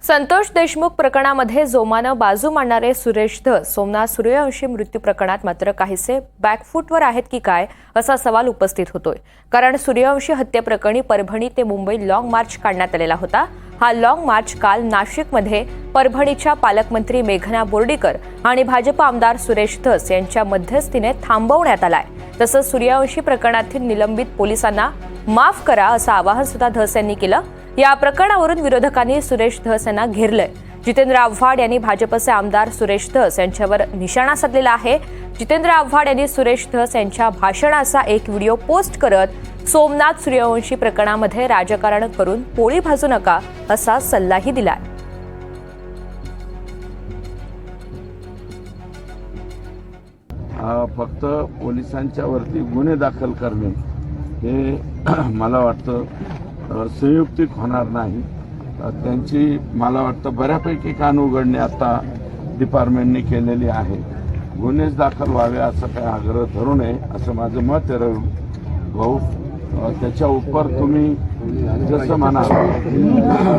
संतोष देशमुख प्रकरणामध्ये जोमानं बाजू मांडणारे सुरेश धस सोमनाथ सूर्यवंशी मृत्यू प्रकरणात मात्र काहीसे बॅकफूटवर आहेत की काय असा सवाल उपस्थित होतोय। कारण सूर्यवंशी हत्येप्रकरणी परभणी ते मुंबई लॉंग मार्च काढण्यात आलेला होता। हा लॉंग मार्च काल नाशिकमध्ये परभणीच्या पालकमंत्री मेघना बोर्डीकर आणि भाजप आमदार सुरेश धस यांच्या मध्यस्थीने थांबवण्यात आलाय। तसंच सूर्यवंशी प्रकरणातील निलंबित पोलिसांना माफ करा असं आवाहन सुद्धा धस यांनी केलं। या प्रकरणावरून विरोधकांनी सुरेश धस यांना घेरलंय। जितेंद्र आव्हाड यांनी भाजपचे आमदार सुरेश धस यांच्यावर निशाणा साधलेला आहे। जितेंद्र आव्हाड यांनी सुरेश धस यांच्या भाषणाचा एक व्हिडिओ पोस्ट करत सोमनाथ सूर्यवंशी प्रकरणामध्ये राजकारण करून पोळी भाजू नका असा सल्लाही दिलाय। फक्त पोलिसांच्या वरती गुन्हे दाखल करणे हे मला वाटतं संयुक्तिक होणार नाही। त्यांची मला वाटतं बऱ्यापैकी कान उघडणे आता डिपार्टमेंटने केलेली आहे। गुन्हेच दाखल व्हावे असं काही आग्रह धरू नये असं माझं मत आहे। रवी भाऊ, त्याच्या उपर तुम्ही जसं म्हणा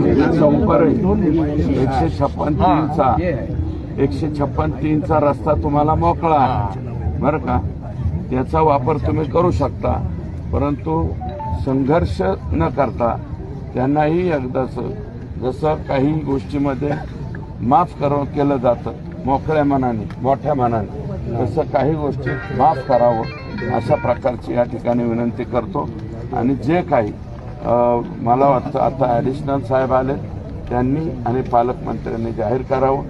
त्याच्या उपर 156(3)चा रस्ता तुम्हाला मोकळा आहे बरं का, त्याचा वापर तुम्ही करू शकता। परंतु संघर्ष न करता त्यांनाही एकदाच जसं काही गोष्टीमध्ये माफ केलं जातं मोकळ्या मनाने मोठ्या मनाने, तसं काही गोष्टी माफ करावं अशा प्रकारची या ठिकाणी विनंती करतो। आणि जे काही मला वाटतं आता ॲडिशनल साहेब आले त्यांनी आणि पालकमंत्र्यांनी जाहीर करावं।